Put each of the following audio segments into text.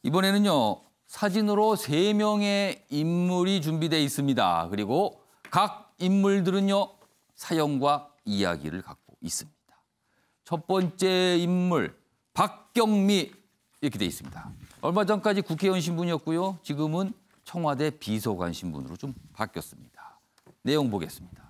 이번에는요. 사진으로 3명의 인물이 준비되어 있습니다. 그리고 각 인물들은요. 사연과 이야기를 갖고 있습니다. 첫 번째 인물 박경미 이렇게 돼 있습니다. 얼마 전까지 국회의원 신분이었고요. 지금은 청와대 비서관 신분으로 좀 바뀌었습니다. 내용 보겠습니다.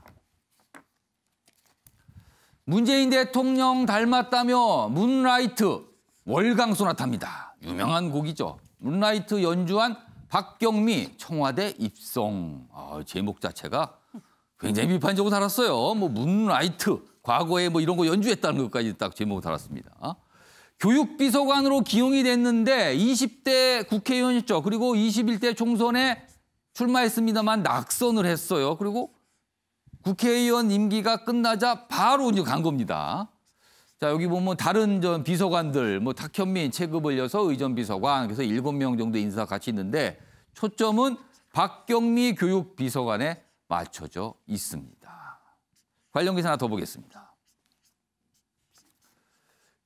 문재인 대통령 닮았다며 문라이트 월광 소나타입니다. 유명한 곡이죠. 문라이트 연주한 박경미 청와대 입성. 제목 자체가 굉장히 비판적으로 달았어요. 뭐 문라이트 과거에 뭐 이런 거 연주했다는 것까지 딱 제목을 달았습니다. 교육비서관으로 기용이 됐는데 20대 국회의원이었죠. 그리고 21대 총선에 출마했습니다만 낙선을 했어요. 그리고 국회의원 임기가 끝나자 바로 이제 간 겁니다. 자, 여기 보면 다른 비서관들, 뭐 탁현민, 최급을려서 의전비서관, 그래서 7명 정도 인사가 같이 있는데 초점은 박경미 교육비서관에 맞춰져 있습니다. 관련 기사 하나 더 보겠습니다.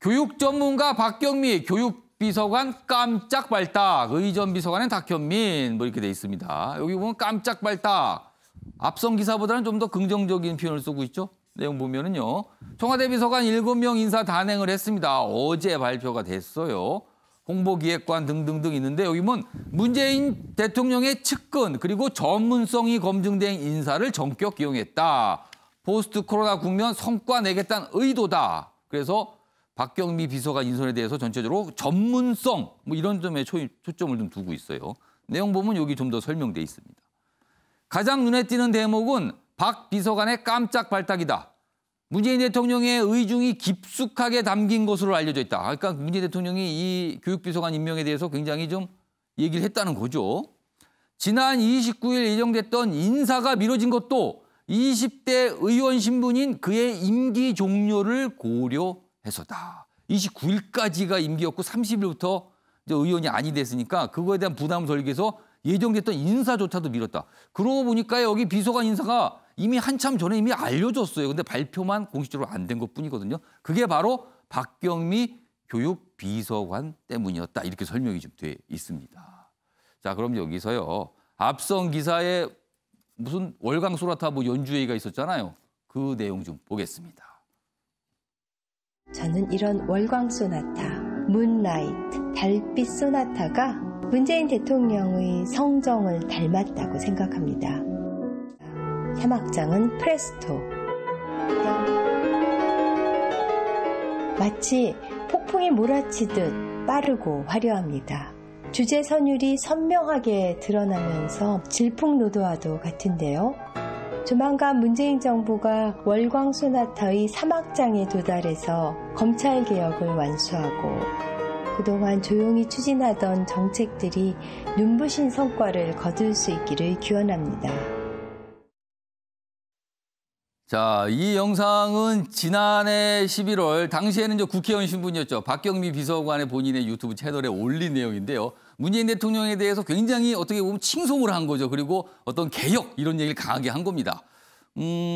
교육 전문가 박경미 교육비서관 깜짝 발탁, 의전비서관은 탁현민 뭐 이렇게 돼 있습니다. 여기 보면 깜짝 발탁, 앞선 기사보다는 좀 더 긍정적인 표현을 쓰고 있죠. 내용 보면은요. 청와대 비서관 7명 인사 단행을 했습니다. 어제 발표가 됐어요. 홍보기획관 등등등 있는데 여기 보면 문재인 대통령의 측근 그리고 전문성이 검증된 인사를 전격 기용했다. 포스트 코로나 국면 성과 내겠다는 의도다. 그래서 박경미 비서관 인선에 대해서 전체적으로 전문성 뭐 이런 점에 초점을 좀 두고 있어요. 내용 보면 여기 좀 더 설명돼 있습니다. 가장 눈에 띄는 대목은 박 비서관의 깜짝 발탁이다. 문재인 대통령의 의중이 깊숙하게 담긴 것으로 알려져 있다. 그러니까 문재인 대통령이 이 교육비서관 임명에 대해서 굉장히 좀 얘기를 했다는 거죠. 지난 29일 예정됐던 인사가 미뤄진 것도 20대 의원 신분인 그의 임기 종료를 고려해서다. 29일까지가 임기였고 30일부터 이제 의원이 아니 됐으니까 그거에 대한 부담을 덜기 위해서 예정됐던 인사조차도 미뤘다. 그러고 보니까 여기 비서관 인사가 이미 한참 전에 이미 알려졌어요. 근데 발표만 공식적으로 안 된 것뿐이거든요. 그게 바로 박경미 교육비서관 때문이었다. 이렇게 설명이 좀 돼 있습니다. 자, 그럼 여기서요. 앞선 기사에 무슨 월광 소나타 뭐 연주회의가 있었잖아요. 그 내용 좀 보겠습니다. 저는 이런 월광 소나타, 문라이트, 달빛 소나타가 문재인 대통령의 성정을 닮았다고 생각합니다. 3악장은 프레스토. 마치 폭풍이 몰아치듯 빠르고 화려합니다. 주제 선율이 선명하게 드러나면서 질풍노도와도 같은데요. 조만간 문재인 정부가 월광 소나타의 3악장에 도달해서 검찰개혁을 완수하고 그동안 조용히 추진하던 정책들이 눈부신 성과를 거둘 수 있기를 기원합니다. 자, 이 영상은 지난해 11월 당시에는 국회의원 신분이었죠. 박경미 비서관의 본인의 유튜브 채널에 올린 내용인데요. 문재인 대통령에 대해서 굉장히 어떻게 보면 칭송을 한 거죠. 그리고 어떤 개혁 이런 얘기를 강하게 한 겁니다.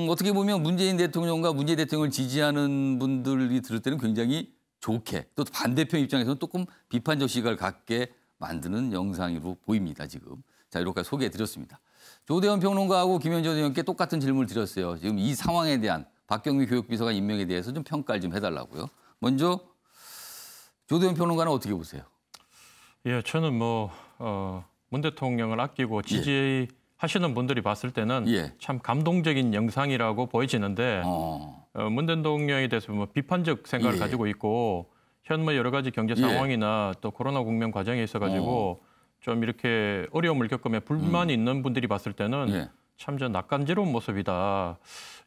어떻게 보면 문재인 대통령과 문재인 대통령을 지지하는 분들이 들을 때는 굉장히 좋게 또 반대편 입장에서는 조금 비판적 시각을 갖게 만드는 영상으로 보입니다. 지금. 자, 이렇게 소개해드렸습니다. 조대원 평론가하고 김현정 의원께 똑같은 질문을 드렸어요. 지금 이 상황에 대한 박경미 교육비서관 임명에 대해서 좀 평가를 좀 해달라고요. 먼저 조대원 평론가는 어떻게 보세요? 예, 저는 문 대통령을 아끼고 지지하시는 분들이 봤을 때는 참 감동적인 영상이라고 보여지는데 문 대통령에 대해서 비판적 생각을 가지고 있고 현 여러 가지 경제 상황이나 또 코로나 국면 과정에 있어가지고 좀 이렇게 어려움을 겪으며 불만이 있는 분들이 봤을 때는 참 낯간지러운 모습이다.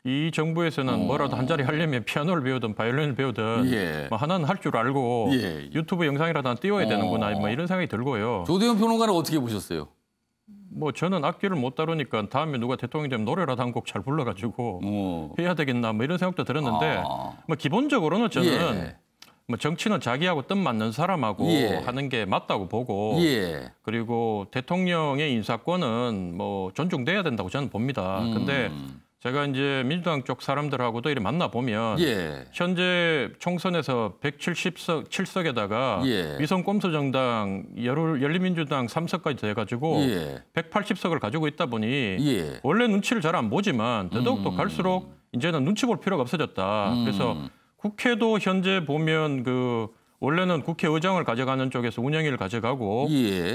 이 정부에서는 뭐라도 한 자리 하려면 피아노를 배우든 바이올린을 배우든 하나는 할 줄 알고 유튜브 영상이라도 하나 띄워야 되는구나 이런 생각이 들고요. 조대원 평론가는 어떻게 보셨어요? 저는 악기를 못 다루니까 다음에 누가 대통령이 되면 노래라도 한 곡 잘 불러가지고 해야 되겠나 이런 생각도 들었는데 기본적으로는 저는 정치는 자기하고 뜻 맞는 사람하고 하는 게 맞다고 보고 그리고 대통령의 인사권은 존중돼야 된다고 저는 봅니다. 근데 제가 이제 민주당 쪽 사람들하고도 이렇게 만나보면 현재 총선에서 177석에다가 위성 꼼수정당 열린민주당 3석까지 돼가지고 180석을 가지고 있다 보니 원래 눈치를 잘 안 보지만 더더욱더 갈수록 이제는 눈치 볼 필요가 없어졌다. 그래서 국회도 현재 보면 원래는 국회의장을 가져가는 쪽에서 운영위를 가져가고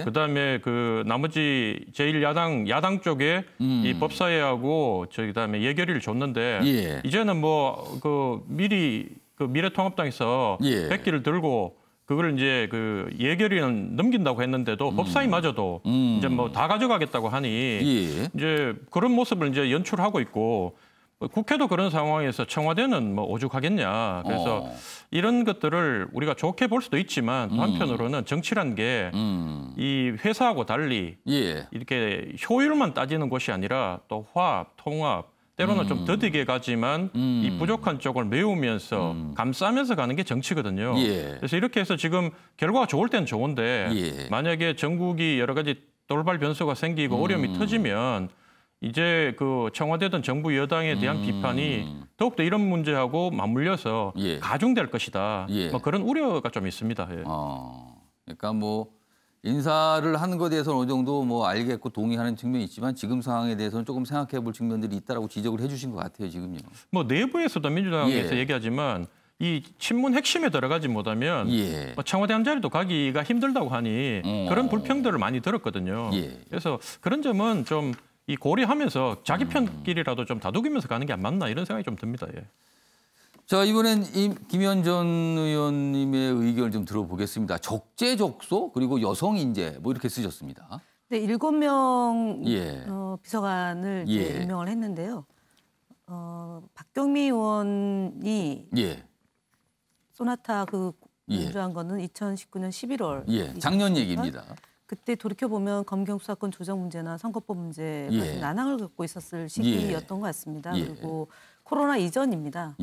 그다음에 나머지 제1야당 쪽에 이 법사위하고 그다음에 예결위를 줬는데 이제는 미리 미래통합당에서 백기를 들고 그걸 이제 예결위는 넘긴다고 했는데도 법사위마저도 이제 다 가져가겠다고 하니 이제 그런 모습을 이제 연출하고 있고 국회도 그런 상황에서 청와대는 오죽하겠냐. 그래서 이런 것들을 우리가 좋게 볼 수도 있지만 또 한편으로는 정치란 게 이 회사하고 달리 이렇게 효율만 따지는 것이 아니라 또 화합, 통합, 때로는 좀 더디게 가지만 이 부족한 쪽을 메우면서 감싸면서 가는 게 정치거든요. 그래서 이렇게 해서 지금 결과가 좋을 때는 좋은데 만약에 전국이 여러 가지 돌발 변수가 생기고 어려움이 터지면 이제 청와대든 정부 여당에 대한 비판이 더욱더 이런 문제하고 맞물려서 가중될 것이다. 그런 우려가 좀 있습니다. 그러니까 인사를 하는 것에 대해서는 어느 정도 알겠고 동의하는 측면이 있지만 지금 상황에 대해서는 조금 생각해 볼 측면들이 있다라고 지적을 해주신 것 같아요, 지금요. 내부에서도 민주당에서 얘기하지만 이 친문 핵심에 들어가지 못하면 청와대 한 자리도 가기가 힘들다고 하니 그런 불평들을 많이 들었거든요. 그래서 그런 점은 좀 이 고려하면서 자기 편끼리라도 좀 다독이면서 가는 게 안 맞나 이런 생각이 좀 듭니다. 자, 이번엔 김현 전 의원님의 의견을 좀 들어보겠습니다. 적재적소 그리고 여성 인재 이렇게 쓰셨습니다. 네, 7명 비서관을 이제 임명을 했는데요. 박경미 의원이 소나타 연주한 거는 2019년 11월. 작년 얘기입니다. 그때 돌이켜보면 검경 수사권 조정 문제나 선거법 문제가 좀 난항을 겪고 있었을 시기였던 것 같습니다. 그리고 코로나 이전입니다.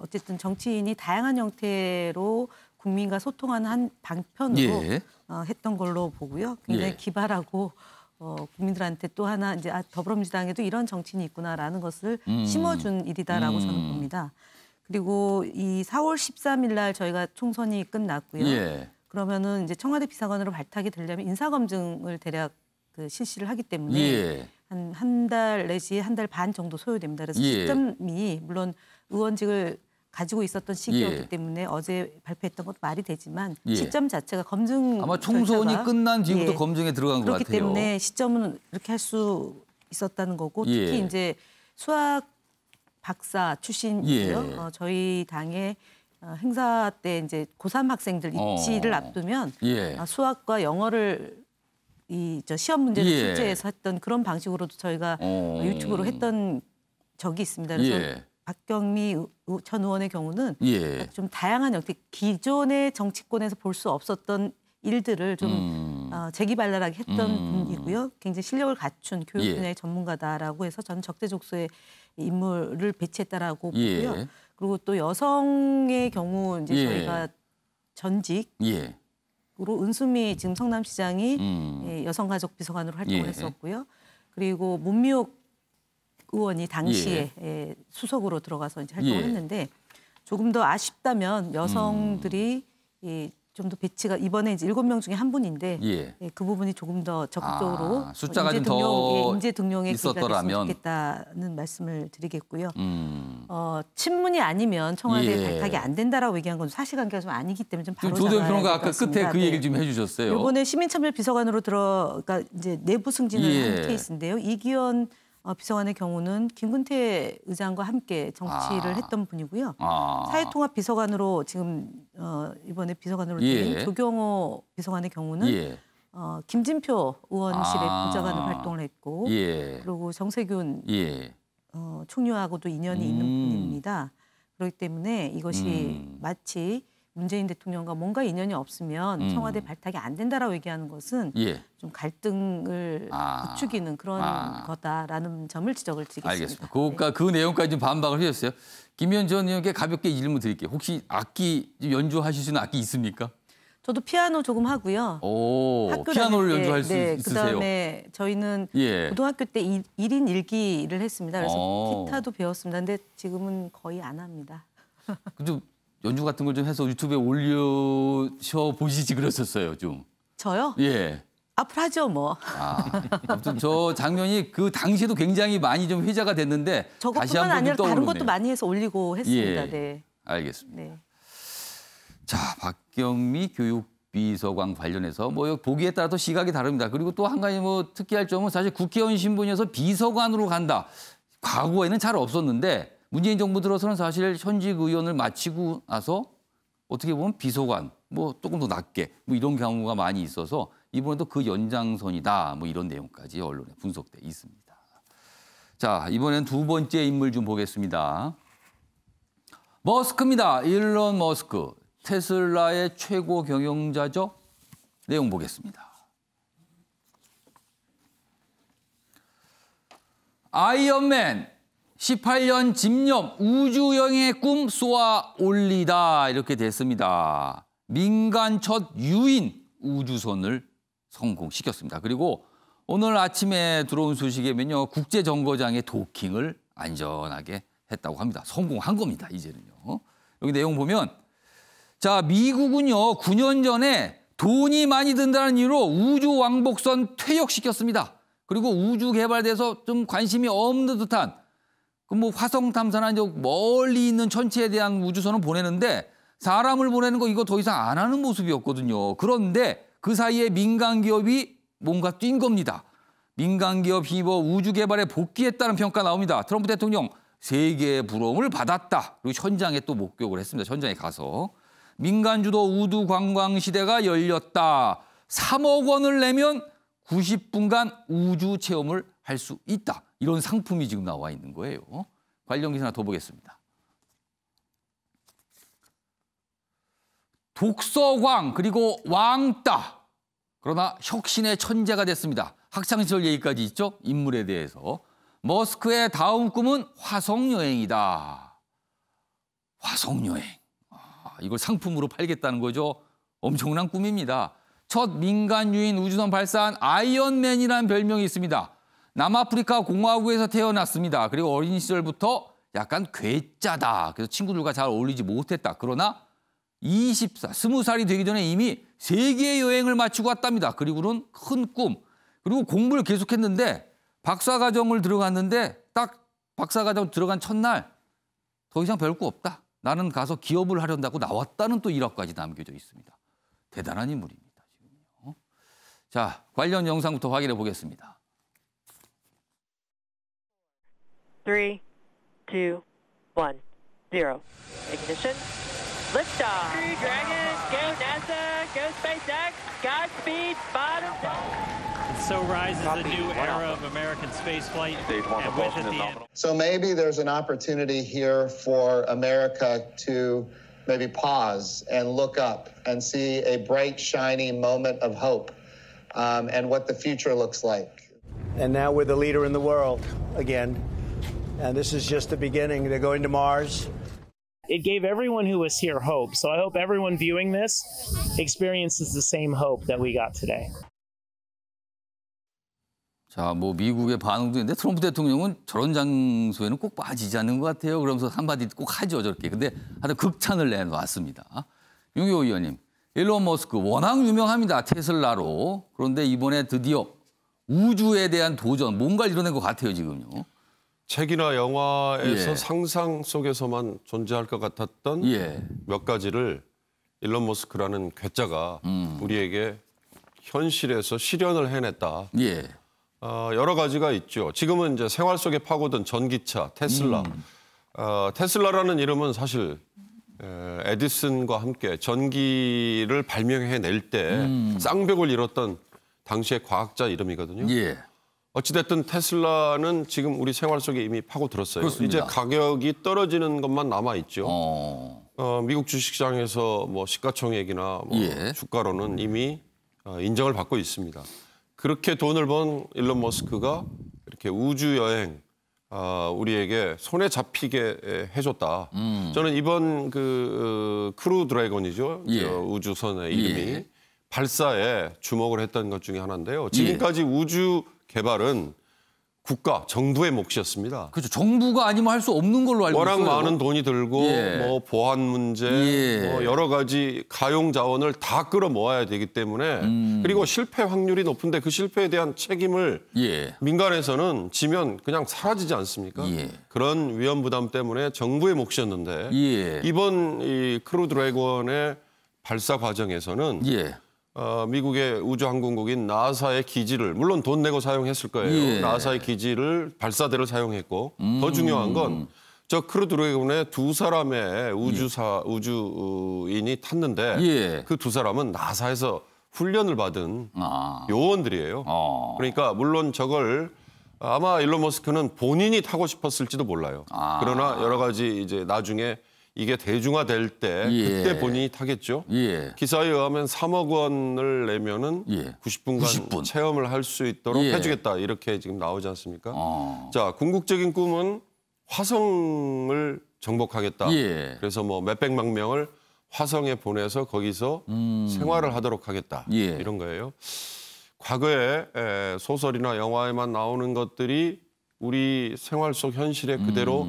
어쨌든 정치인이 다양한 형태로 국민과 소통하는 한 방편으로 했던 걸로 보고요. 굉장히 기발하고 국민들한테 또 하나 이제 더불어민주당에도 이런 정치인이 있구나라는 것을 심어준 일이다라고 저는 봅니다. 그리고 이 4월 13일 날 저희가 총선이 끝났고요. 그러면은 이제 청와대 비서관으로 발탁이 되려면 인사검증을 대략 실시를 하기 때문에 한 달 내지 한 달 반 정도 소요됩니다. 그래서 시점이 물론 의원직을 가지고 있었던 시기였기 때문에 어제 발표했던 것도 말이 되지만 시점 자체가 검증 아마 총선이 끝난 뒤부터 검증에 들어간 것 같아요. 그렇기 때문에 시점은 이렇게 할 수 있었다는 거고 특히 이제 수학 박사 출신이고요. 저희 당의 행사 때 이제 고3 학생들 입시를 앞두면 수학과 영어를 시험 문제를 출제해서 했던 그런 방식으로도 저희가 유튜브로 했던 적이 있습니다. 그래서 박경미 전 의원의 경우는 좀 다양한 형태, 기존의 정치권에서 볼 수 없었던 일들을 좀 재기발랄하게 했던 분이고요. 굉장히 실력을 갖춘 교육 분야의 전문가다라고 해서 저는 적재적소의 인물을 배치했다라고 보고요. 그리고 또 여성의 경우 이제 저희가 전직으로 은수미 지금 성남시장이 여성가족 비서관으로 활동을 했었고요. 그리고 문미옥 의원이 당시에 수석으로 들어가서 이제 활동을 했는데 조금 더 아쉽다면 여성들이 좀 더 배치가 이번에 이제 7명 중에 한 분인데 그 부분이 조금 더 적극적으로 숫자가 좀 더 인재 등용에 있었더라면 됐으면 좋겠다는 말씀을 드리겠고요. 친문이 아니면 청와대 발탁이 안 된다라고 얘기한 건 사실관계가 좀 아니기 때문에 좀 바로 조대현 평론가 아까 끝에 그 얘기를 좀 해주셨어요. 이번에 시민참여 비서관으로 그러니까 이제 내부 승진을 한 케이스인데요. 이기현 비서관의 경우는 김근태 의장과 함께 정치를 했던 분이고요. 사회통합 비서관으로 지금 이번에 비서관으로 된 조경호 비서관의 경우는 김진표 의원실의 보좌관으로 활동을 했고 그리고 정세균 총리하고도 인연이 있는 분입니다. 그렇기 때문에 이것이 마치 문재인 대통령과 뭔가 인연이 없으면 청와대 발탁이 안 된다라고 얘기하는 것은 좀 갈등을 부추기는 그런 거다라는 점을 지적을 드리겠습니다. 알겠습니다. 그 내용까지 좀 반박을 해주셨어요. 김현 전 의원께 가볍게 질문 드릴게요. 혹시 악기 연주하실 수 있는 악기 있습니까? 저도 피아노 조금 하고요. 오, 학교 피아노를 다닐 때, 연주할 수 네, 있으세요? 그다음에 저희는 고등학교 때 1인 1기를 했습니다. 그래서 기타도 배웠습니다. 근데 지금은 거의 안 합니다. 좀 연주 같은 걸 좀 해서 유튜브에 올려셔 보시지 그랬었어요, 좀. 저요? 예. 앞으로 하죠, 뭐. 아무튼 저 장면이 그 당시에도 굉장히 많이 좀 회자가 됐는데 다시 저것뿐만 한번 아니라 좀 다른 떠오르네요. 것도 많이 해서 올리고 했습니다. 예. 네. 알겠습니다. 네. 자, 박경미 교육비서관 관련해서 뭐 보기에 따라 또 시각이 다릅니다. 그리고 또 한 가지 뭐 특이할 점은 사실 국회의원 신분이어서 비서관으로 간다. 과거에는 잘 없었는데 문재인 정부 들어서는 사실 현직 의원을 마치고 나서 어떻게 보면 비서관 뭐 조금 더 낮게 뭐 이런 경우가 많이 있어서 이번에도 그 연장선이다. 뭐 이런 내용까지 언론에 분석돼 있습니다. 자, 이번엔 두 번째 인물 좀 보겠습니다. 머스크입니다. 일론 머스크. 테슬라의 최고 경영자죠. 내용 보겠습니다. 아이언맨 18년 집념 우주여행의 꿈 쏘아 올리다 이렇게 됐습니다. 민간 첫 유인 우주선을 성공시켰습니다. 그리고 오늘 아침에 들어온 소식이면요. 국제정거장에 도킹을 안전하게 했다고 합니다. 성공한 겁니다. 이제는요. 여기 내용 보면 자, 미국은요. 9년 전에 돈이 많이 든다는 이유로 우주 왕복선 퇴역시켰습니다. 그리고 우주 개발돼서 좀 관심이 없는 듯한 그 뭐 화성 탐사나 이제 멀리 있는 천체에 대한 우주선을 보내는데 사람을 보내는 거 이거 더 이상 안 하는 모습이었거든요. 그런데 그 사이에 민간 기업이 뭔가 뛴 겁니다. 민간 기업 힘입어 우주 개발에 복귀했다는 평가 나옵니다. 트럼프 대통령 세계의 부러움을 받았다. 그리고 현장에 또 목격을 했습니다. 현장에 가서. 민간 주도 우주 관광 시대가 열렸다. 3억 원을 내면 90분간 우주 체험을 할 수 있다. 이런 상품이 지금 나와 있는 거예요. 관련 기사 하나 더 보겠습니다. 독서광 그리고 왕따. 그러나 혁신의 천재가 됐습니다. 학창시절 얘기까지 있죠. 인물에 대해서. 머스크의 다음 꿈은 화성여행이다. 화성여행. 이걸 상품으로 팔겠다는 거죠. 엄청난 꿈입니다. 첫 민간 유인 우주선 발사한 아이언맨이라는 별명이 있습니다. 남아프리카 공화국에서 태어났습니다. 그리고 어린 시절부터 약간 괴짜다. 그래서 친구들과 잘 어울리지 못했다. 그러나 20살이 되기 전에 이미 세계 여행을 마치고 왔답니다. 그리고는 큰 꿈. 그리고 공부를 계속했는데 박사과정을 들어갔는데 딱 박사과정 들어간 첫날 더 이상 별거 없다. 나는 가서 기업을 하려고 나왔다는 또 일화까지 남겨져 있습니다. 대단한 인물입니다. 지금요. 자, 관련 영상부터 확인해 보겠습니다. 3, 2, 1, 0. Ignition. Liftoff. Crew Dragon, go NASA, go SpaceX, Godspeed, bottom. So rises a new era of American spaceflight, and with it the end. So maybe there's an opportunity here for America to maybe pause and look up and see a bright, shiny moment of hope and what the future looks like. And now we're the leader in the world again. And this is just the beginning. They're going to Mars. It gave everyone who was here hope. So I hope everyone viewing this experiences the same hope that we got today. 자, 뭐 미국의 반응도 있는데 트럼프 대통령은 저런 장소에는 꼭 빠지지 않는 것 같아요. 그러면서 한마디 꼭 하죠, 저렇게. 근데 하여튼 극찬을 내놓았습니다. 윤교 의원님, 일론 머스크 워낙 유명합니다. 테슬라로. 그런데 이번에 드디어 우주에 대한 도전, 뭔가를 이뤄낸 것 같아요, 지금요. 책이나 영화에서 상상 속에서만 존재할 것 같았던 몇 가지를 일론 머스크라는 괴짜가 우리에게 현실에서 실현을 해냈다. 여러 가지가 있죠. 지금은 이제 생활 속에 파고든 전기차, 테슬라. 테슬라라는 이름은 사실 에디슨과 함께 전기를 발명해낼 때 쌍벽을 이뤘던 당시의 과학자 이름이거든요. 어찌됐든 테슬라는 지금 우리 생활 속에 이미 파고들었어요. 그렇습니다. 이제 가격이 떨어지는 것만 남아있죠. 미국 주식시장에서 뭐 시가총액이나 뭐 주가로는 이미 인정을 받고 있습니다. 그렇게 돈을 번 일론 머스크가 이렇게 우주여행, 우리에게 손에 잡히게 해줬다. 저는 이번 크루 드래곤이죠. 예. 우주선의 이름이 발사에 주목을 했던 것 중에 하나인데요. 지금까지 우주 개발은 국가, 정부의 몫이었습니다. 그렇죠. 정부가 아니면 할 수 없는 걸로 알고 있어요. 워낙 많은 돈이 들고 뭐 보안 문제, 뭐 여러 가지 가용 자원을 다 끌어모아야 되기 때문에 그리고 실패 확률이 높은데 그 실패에 대한 책임을 민간에서는 지면 그냥 사라지지 않습니까? 그런 위험 부담 때문에 정부의 몫이었는데 이번 이 크루 드래곤의 발사 과정에서는 미국의 우주항공국인 나사의 기지를 물론 돈 내고 사용했을 거예요. 나사의 기지를 발사대를 사용했고 더 중요한 건 저 크루 드래곤에 두 사람의 우주인이 탔는데 그 두 사람은 나사에서 훈련을 받은 요원들이에요. 그러니까 물론 저걸 아마 일론 머스크는 본인이 타고 싶었을지도 몰라요. 그러나 여러 가지 이제 나중에 이게 대중화될 때 그때 본인이 타겠죠. 기사에 의하면 3억 원을 내면은 90분간 체험을 할 수 있도록 해주겠다 이렇게 지금 나오지 않습니까? 자, 궁극적인 꿈은 화성을 정복하겠다. 그래서 뭐 몇백만 명을 화성에 보내서 거기서 생활을 하도록 하겠다. 이런 거예요. 과거에 소설이나 영화에만 나오는 것들이 우리 생활 속 현실에 그대로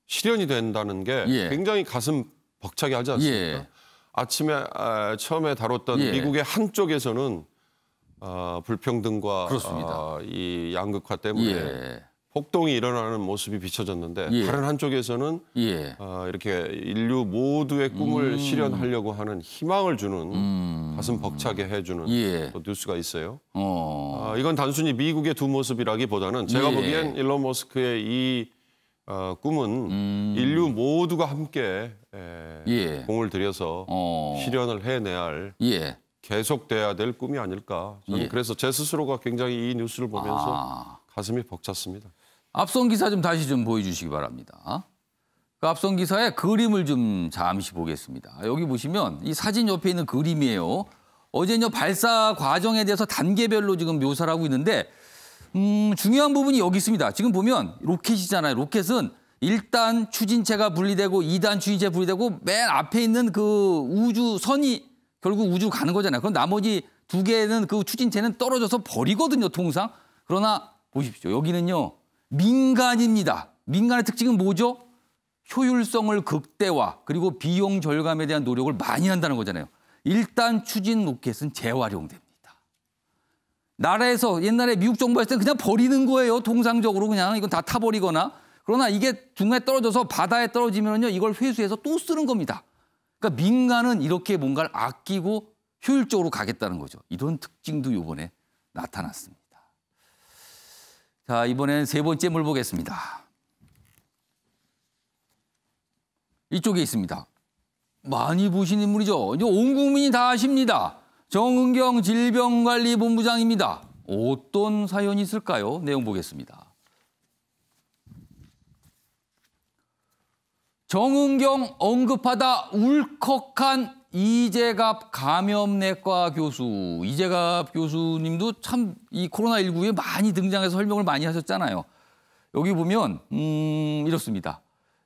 실현이 된다는 게 굉장히 가슴 벅차게 하지 않습니까? 아침에 처음에 다뤘던 미국의 한쪽에서는 불평등과 이 양극화 때문에 폭동이 일어나는 모습이 비춰졌는데 다른 한쪽에서는 이렇게 인류 모두의 꿈을 실현하려고 하는 희망을 주는 가슴 벅차게 해주는 또 뉴스가 있어요. 이건 단순히 미국의 두 모습이라기보다는 제가 보기엔 일론 머스크의 이 꿈은 인류 모두가 함께 공을 들여서 실현을 해내야 할 계속돼야 될 꿈이 아닐까. 저는 그래서 제 스스로가 굉장히 이 뉴스를 보면서 가슴이 벅찼습니다. 앞선 기사 좀 다시 좀 보여주시기 바랍니다. 그 앞선 기사의 그림을 좀 잠시 보겠습니다. 여기 보시면 이 사진 옆에 있는 그림이에요. 어제 발사 과정에 대해서 단계별로 지금 묘사를 하고 있는데 중요한 부분이 여기 있습니다. 지금 보면 로켓이잖아요. 로켓은 1단 추진체가 분리되고 2단 추진체 분리되고 맨 앞에 있는 그 우주선이 결국 우주로 가는 거잖아요. 그럼 나머지 두 개는 그 추진체는 떨어져서 버리거든요, 통상. 그러나 보십시오. 여기는요. 민간입니다. 민간의 특징은 뭐죠? 효율성을 극대화 그리고 비용 절감에 대한 노력을 많이 한다는 거잖아요. 1단 추진 로켓은 재활용됩니다. 나라에서 옛날에 미국 정부 했을 때 그냥 버리는 거예요. 통상적으로 그냥 이건 다 타버리거나. 그러나 이게 중간에 떨어져서 바다에 떨어지면요. 이걸 회수해서 또 쓰는 겁니다. 그러니까 민간은 이렇게 뭔가를 아끼고 효율적으로 가겠다는 거죠. 이런 특징도 이번에 나타났습니다. 자, 이번엔 세 번째 물 보겠습니다. 이쪽에 있습니다. 많이 보신 인물이죠. 이제 온 국민이 다 아십니다. 정은경 질병관리본부장입니다. 어떤 사연이 있을까요? 내용 보겠습니다. 정은경 언급하다 울컥한 이재갑 감염내과 교수. 이재갑 교수님도 참 이 코로나19에 많이 등장해서 설명을 많이 하셨잖아요. 여기 보면 이렇습니다.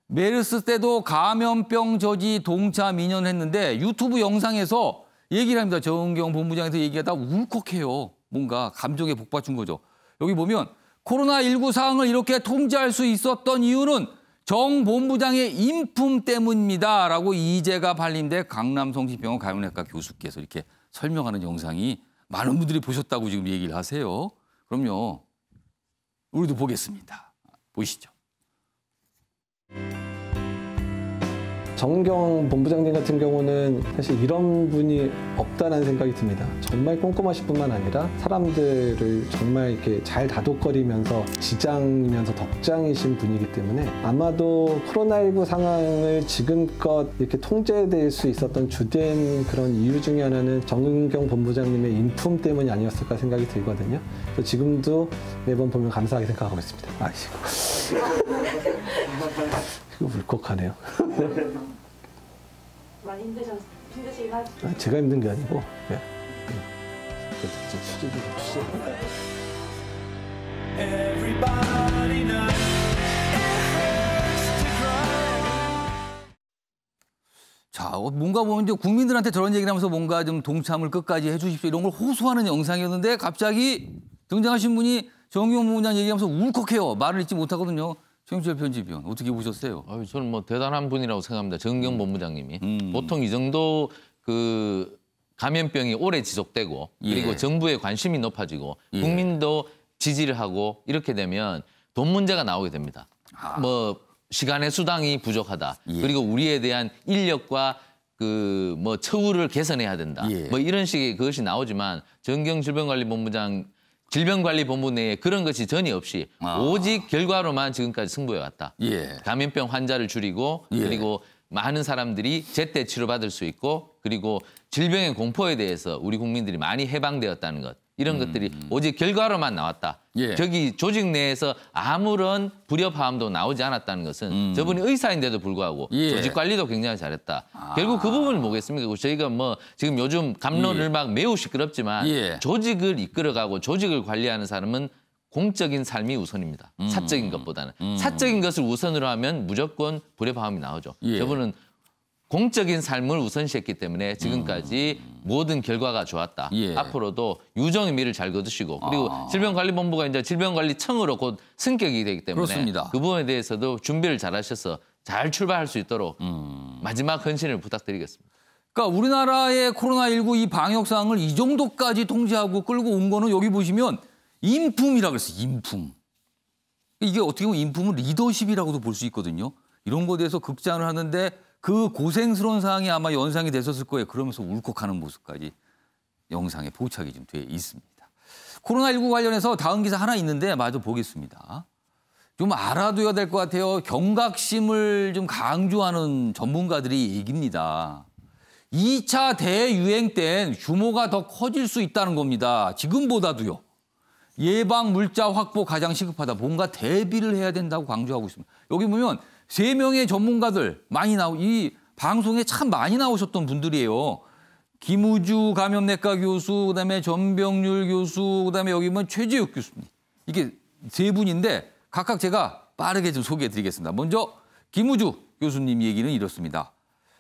메르스 때도 감염병 저지 동차 민연했는데 유튜브 영상에서 얘기를 합니다. 정은경 본부장에서 얘기하다 울컥해요. 뭔가 감정에 복받친 거죠. 여기 보면 코로나19 상황을 이렇게 통제할 수 있었던 이유는 정 본부장의 인품 때문입니다. 라고 이재갑 한림대 강남성심병원 감염내과 교수께서 이렇게 설명하는 영상이 많은 분들이 보셨다고 지금 얘기를 하세요. 그럼요. 우리도 보겠습니다. 보시죠. 정은경 본부장님 같은 경우는 사실 이런 분이 없다는 생각이 듭니다. 정말 꼼꼼하실 뿐만 아니라 사람들을 정말 이렇게 잘 다독거리면서 지장이면서 덕장이신 분이기 때문에 아마도 코로나19 상황을 지금껏 이렇게 통제될 수 있었던 주된 그런 이유 중에 하나는 정은경 본부장님의 인품 때문이 아니었을까 생각이 들거든요. 그래서 지금도 매번 보면 감사하게 생각하고 있습니다. 아이고. 이거 울컥하네요. 많이 힘드시긴 하죠. 제가 힘든 게 아니고, Everybody knows. 뭔가 보면 이제 국민들한테 저런 얘기를 하면서 뭔가 좀 동참을 끝까지 해 주십시오. 이런 걸 호소하는 영상이었는데 갑자기 등장하신 분이 정의용 본부장 얘기하면서 울컥해요. 말을 잊지 못하거든요. 최영철 편집위원 어떻게 보셨어요? 저는 뭐 대단한 분이라고 생각합니다. 정경 본부장님이. 보통 이 정도 그 감염병이 오래 지속되고 그리고 정부의 관심이 높아지고 국민도 지지를 하고 이렇게 되면 돈 문제가 나오게 됩니다. 뭐 시간의 수당이 부족하다. 그리고 우리에 대한 인력과 그 뭐 처우를 개선해야 된다. 뭐 이런 식의 그것이 나오지만 정경 질병관리본부 내에 그런 것이 전혀 없이 오직 결과로만 지금까지 승부해 왔다. 감염병 환자를 줄이고 그리고 많은 사람들이 제때 치료받을 수 있고 그리고 질병의 공포에 대해서 우리 국민들이 많이 해방되었다는 것. 이런 것들이 오직 결과로만 나왔다. 저기 조직 내에서 아무런 불협화음도 나오지 않았다는 것은 저분이 의사인데도 불구하고 조직 관리도 굉장히 잘했다. 결국 그 부분을 뭐겠습니까? 저희가 뭐 지금 요즘 갑론을막 매우 시끄럽지만 조직을 이끌어가고 조직을 관리하는 사람은 공적인 삶이 우선입니다. 사적인 것보다는. 사적인 것을 우선으로 하면 무조건 불협화음이 나오죠. 저분은 공적인 삶을 우선시했기 때문에 지금까지 모든 결과가 좋았다. 앞으로도 유종의 미를 잘 거두시고 그리고 질병관리본부가 이제 질병관리청으로 곧 승격이 되기 때문에 그렇습니다. 그 부분에 대해서도 준비를 잘 하셔서 잘 출발할 수 있도록 마지막 헌신을 부탁드리겠습니다. 그러니까 우리나라의 코로나19 이 방역 상황을 이 정도까지 통제하고 끌고 온 거는 여기 보시면 인품이라고 그랬어요. 인품. 이게 어떻게 보면 인품은 리더십이라고도 볼 수 있거든요. 이런 거에 대해서 극찬을 하는데 그 고생스러운 상황이 아마 연상이 됐었을 거예요. 그러면서 울컥하는 모습까지 영상에 포착이 좀 돼 있습니다. 코로나19 관련해서 다음 기사 하나 있는데 마저 보겠습니다. 좀 알아둬야 될 것 같아요. 경각심을 좀 강조하는 전문가들의 얘기입니다. 2차 대유행 땐 규모가 더 커질 수 있다는 겁니다. 지금보다도요. 예방 물자 확보 가장 시급하다. 뭔가 대비를 해야 된다고 강조하고 있습니다. 여기 보면 3명의 전문가들 이 방송에 참 많이 나오셨던 분들이에요. 김우주 감염내과 교수, 그다음에 전병률 교수, 그다음에 여기 보면 최재욱 교수님. 이게 3분인데 각각 제가 빠르게 좀 소개해드리겠습니다. 먼저 김우주 교수님 얘기는 이렇습니다.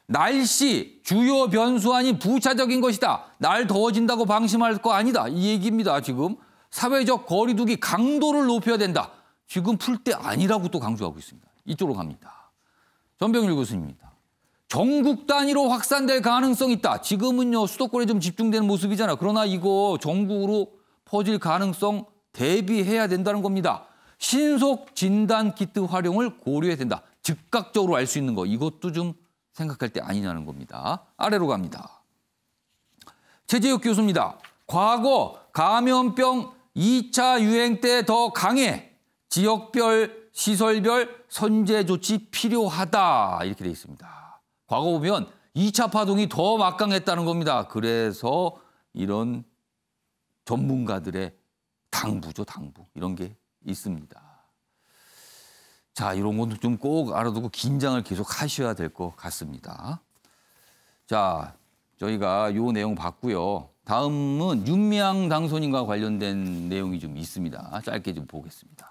날씨 주요 변수 아닌 부차적인 것이다. 날 더워진다고 방심할 거 아니다. 이 얘기입니다. 지금 사회적 거리 두기 강도를 높여야 된다. 지금 풀 때 아니라고 또 강조하고 있습니다. 이쪽으로 갑니다. 전병률 교수님입니다. 전국 단위로 확산될 가능성이 있다. 지금은요 수도권에 좀 집중되는 모습이잖아. 그러나 이거 전국으로 퍼질 가능성 대비해야 된다는 겁니다. 신속 진단 키트 활용을 고려해야 된다. 즉각적으로 알 수 있는 거 이것도 좀 생각할 때 아니냐는 겁니다. 아래로 갑니다. 최재욱 교수입니다. 과거 감염병 2차 유행 때 더 강해. 지역별 시설별 선제 조치 필요하다. 이렇게 돼 있습니다. 과거 보면 2차 파동이 더 막강했다는 겁니다. 그래서 이런 전문가들의 당부죠, 당부. 이런 게 있습니다. 자, 이런 것도 좀 꼭 알아두고 긴장을 계속 하셔야 될 것 같습니다. 자, 저희가 요 내용 봤고요. 다음은 윤미향 당선인과 관련된 내용이 좀 있습니다. 짧게 좀 보겠습니다.